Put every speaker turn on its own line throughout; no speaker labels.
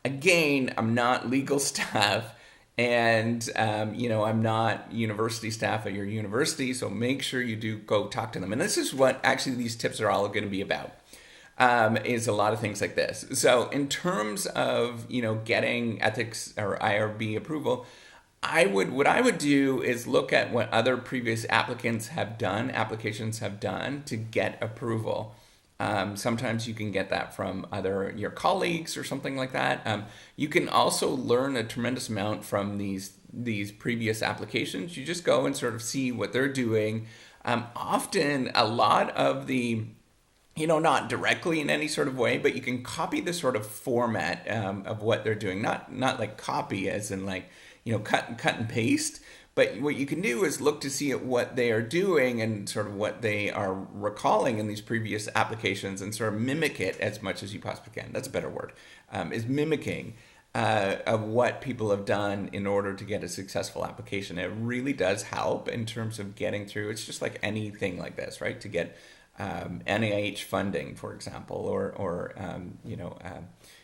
again, I'm not legal staff, and I'm not university staff at your university, so make sure you do go talk to them. And this is what actually these tips are all going to be about. Is a lot of things like this. So in terms of getting ethics or IRB approval, what I would do is look at what other previous applications have done to get approval. Sometimes you can get that from other your colleagues or something like that. You can also learn a tremendous amount from these previous applications. You just go and sort of see what they're doing. Often, a lot of the not directly in any sort of way, but you can copy the sort of format of what they're doing. Not like copy as in like cut and paste. But what you can do is look to see at what they are doing and sort of what they are recalling in these previous applications and sort of mimic it as much as you possibly can. That's a better word, is mimicking of what people have done in order to get a successful application. It really does help in terms of getting through. It's just like anything like this, right? To get NIH funding, for example, or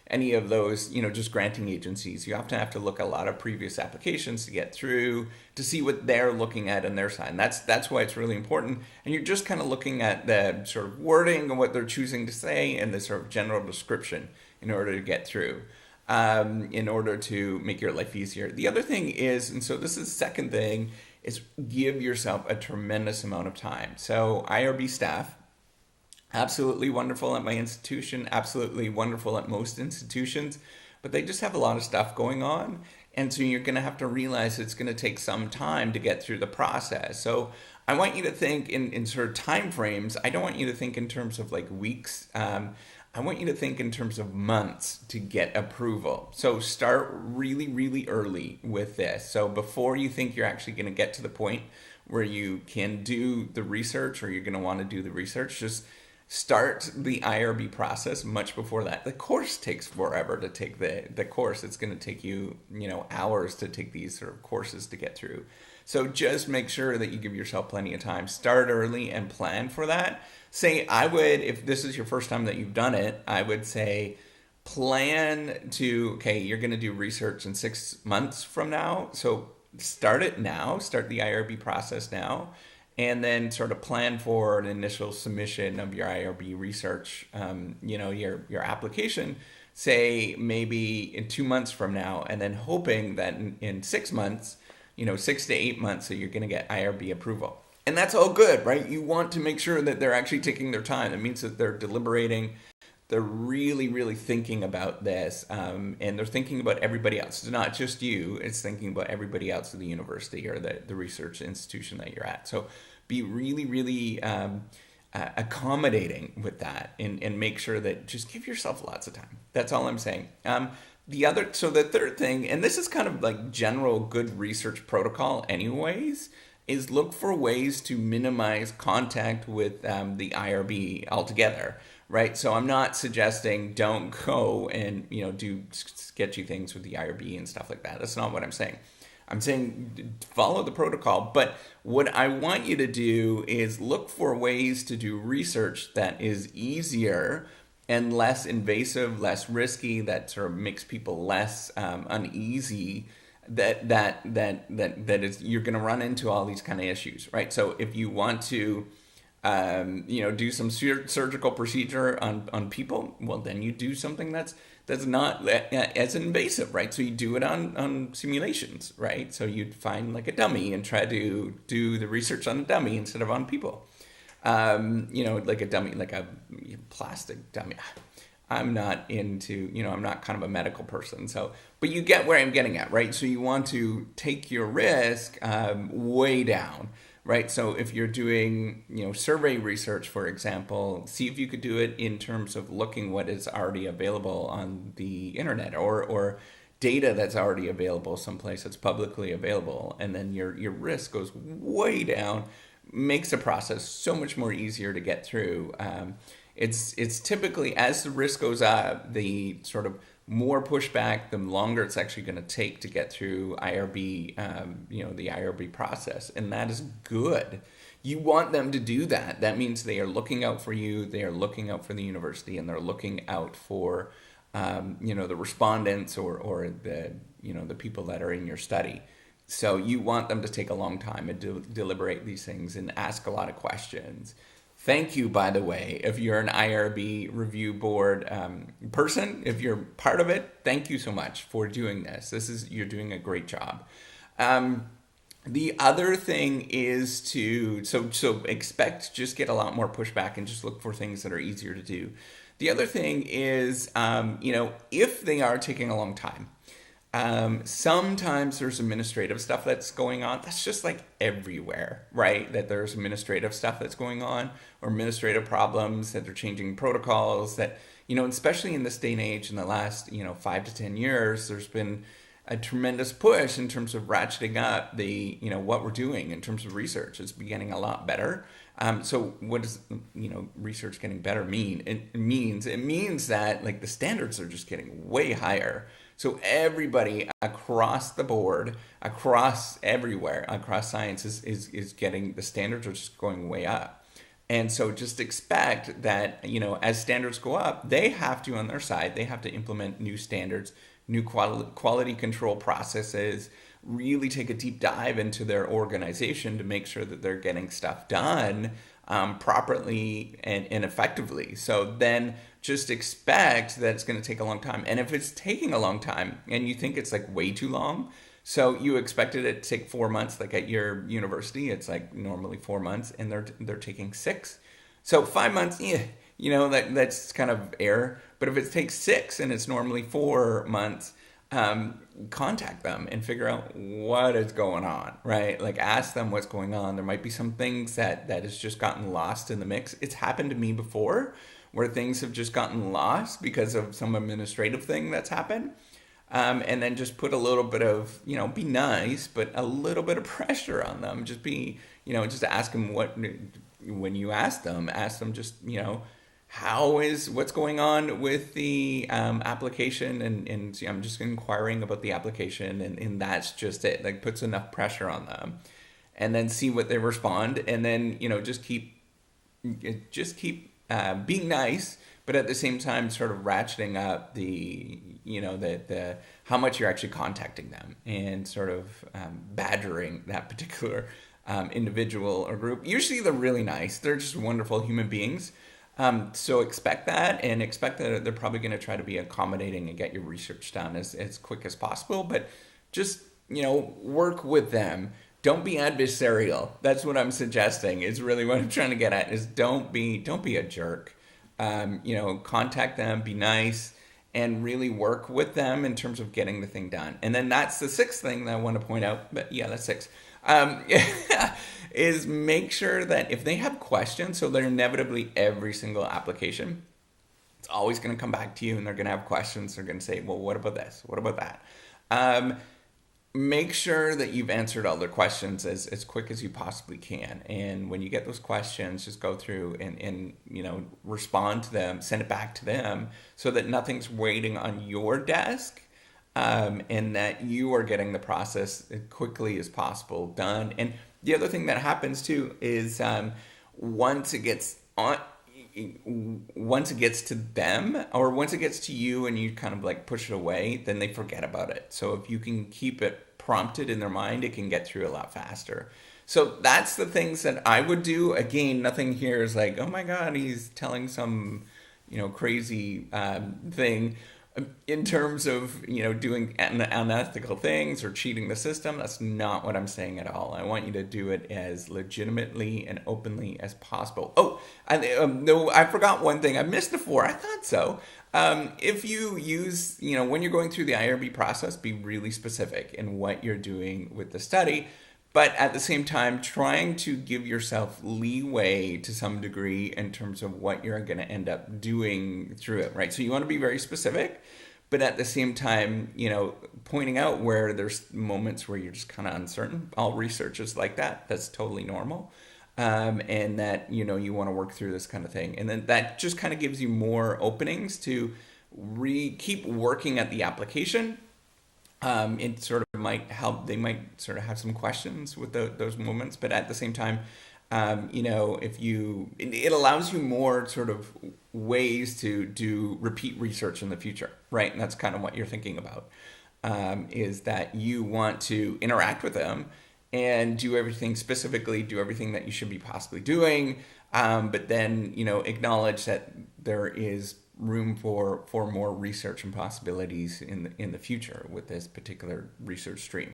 any of those, just granting agencies. You often have to look at a lot of previous applications to get through to see what they're looking at on their side. And that's why it's really important. And you're just kind of looking at the sort of wording of what they're choosing to say and the sort of general description in order to get through, in order to make your life easier. The other thing is, and so this is the second thing, is give yourself a tremendous amount of time. So IRB staff, absolutely wonderful at my institution, absolutely wonderful at most institutions, but they just have a lot of stuff going on. And so you're going to have to realize it's going to take some time to get through the process. So I want you to think in sort of time frames. I don't want you to think in terms of like weeks. I want you to think in terms of months to get approval. So start really, really early with this. So before you think you're actually going to get to the point where you can do the research or you're going to want to do the research, just start the IRB process much before that. The course takes forever to take the course. It's going to take you, hours to take these sort of courses to get through. So just make sure that you give yourself plenty of time. Start early and plan for that. If this is your first time that you've done it, I would say plan to, okay, you're going to do research in 6 months from now. So start it now, start the IRB process now, and then sort of plan for an initial submission of your IRB research, your application, say maybe in 2 months from now, and then hoping that in 6 months, 6 to 8 months, that you're going to get IRB approval. And that's all good, right? You want to make sure that they're actually taking their time. It means that they're deliberating. They're really, really thinking about this, and they're thinking about everybody else. It's not just you. It's thinking about everybody else at the university or the research institution that you're at. So be really, really accommodating with that and make sure that just give yourself lots of time. That's all I'm saying. The third thing, and this is kind of like general good research protocol anyways, is look for ways to minimize contact with the IRB altogether, right? So I'm not suggesting don't go and do sketchy things with the IRB and stuff like that. That's not what I'm saying. I'm saying follow the protocol, but what I want you to do is look for ways to do research that is easier and less invasive, less risky, that sort of makes people less uneasy. That is, you're going to run into all these kind of issues, right? So if you want to do some surgical procedure on people, well, then you do something that's not as invasive, right? So you do it on simulations, right? So you'd find like a dummy and try to do the research on a dummy instead of on people. Like a dummy, like a plastic dummy. I'm not into, I'm not kind of a medical person. So, but you get where I'm getting at, right? So you want to take your risk way down, right? So if you're doing, survey research, for example, see if you could do it in terms of looking what is already available on the internet or data that's already available someplace that's publicly available. And then your risk goes way down, makes the process so much more easier to get through. It's typically, as the risk goes up, the sort of more pushback, the longer it's actually going to take to get through IRB, the IRB process. And that is good. You want them to do that. That means they are looking out for you, they are looking out for the university, and they're looking out for the respondents or the, the people that are in your study. So you want them to take a long time and deliberate these things and ask a lot of questions. Thank you, by the way, if you're an IRB review board person, if you're part of it, thank you so much for doing this. You're doing a great job. The other thing is so expect, just get a lot more pushback and just look for things that are easier to do. The other thing is, if they are taking a long time, sometimes there's administrative stuff that's going on. That's just like everywhere, right? That there's administrative stuff that's going on, or administrative problems, that they're changing protocols, that, especially in this day and age, in the last, 5 to 10 years, there's been a tremendous push in terms of ratcheting up the, what we're doing in terms of research. It's getting a lot better. So what does, research getting better mean? It means that like the standards are just getting way higher. So everybody across the board, across everywhere, across science is getting, the standards are just going way up. And so just expect that, as standards go up, they have to, on their side, they have to implement new standards, new quality control processes, really take a deep dive into their organization to make sure that they're getting stuff done properly and effectively. So then just expect that it's going to take a long time. And if it's taking a long time and you think it's like way too long, so you expected it to take 4 months, like at your university, it's like normally 4 months, and they're taking 6. So 5 months, that's kind of air. But if it takes 6 and it's normally 4 months, contact them and figure out what is going on, right? Like ask them what's going on. There might be some things that has just gotten lost in the mix. It's happened to me before where things have just gotten lost because of some administrative thing that's happened. And then just put a little bit of, be nice, but a little bit of pressure on them. Just be, just ask them when you ask them just, what's going on with the application, and I'm just inquiring about the application, and that's just it. Like puts enough pressure on them, and then see what they respond, and then just keep being nice, but at the same time sort of ratcheting up the the how much you're actually contacting them, and sort of badgering that particular individual or group. Usually they're really nice. They're just wonderful human beings. So expect that, and expect that they're probably going to try to be accommodating and get your research done as quick as possible. But just, work with them. Don't be adversarial. That's what I'm suggesting, is really what I'm trying to get at, is don't be a jerk. Contact them, be nice, and really work with them in terms of getting the thing done. And then that's the 6th thing that I want to point out. But yeah, that's 6. Is make sure that if they have questions, so they're inevitably every single application, it's always going to come back to you, and they're going to have questions. They're going to say, well, what about this? What about that? Make sure that you've answered all their questions as quick as you possibly can. And when you get those questions, just go through and respond to them, send it back to them, so that nothing's waiting on your desk. And that you are getting the process as quickly as possible done. And the other thing that happens too is once it gets to them, or once it gets to you and you kind of like push it away, then they forget about it. So if you can keep it prompted in their mind, it can get through a lot faster. So that's the things that I would do. Again, nothing here is like, oh my God, he's telling some crazy thing. In terms of, doing unethical things or cheating the system, that's not what I'm saying at all. I want you to do it as legitimately and openly as possible. Oh, no, I forgot one thing. I missed the 4. I thought so. If you use, when you're going through the IRB process, be really specific in what you're doing with the study. But at the same time, trying to give yourself leeway to some degree in terms of what you're going to end up doing through it, right? So you want to be very specific, but at the same time, pointing out where there's moments where you're just kind of uncertain. All research is like that. That's totally normal. And that, you want to work through this kind of thing. And then that just kind of gives you more openings to keep working at the application. It sort of might help. They might sort of have some questions with those moments, but at the same time, it allows you more sort of ways to do repeat research in the future, right? And that's kind of what you're thinking about, is that you want to interact with them and do everything specifically, do everything that you should be possibly doing, but then, acknowledge that there is room for more research and possibilities in the future with this particular research stream.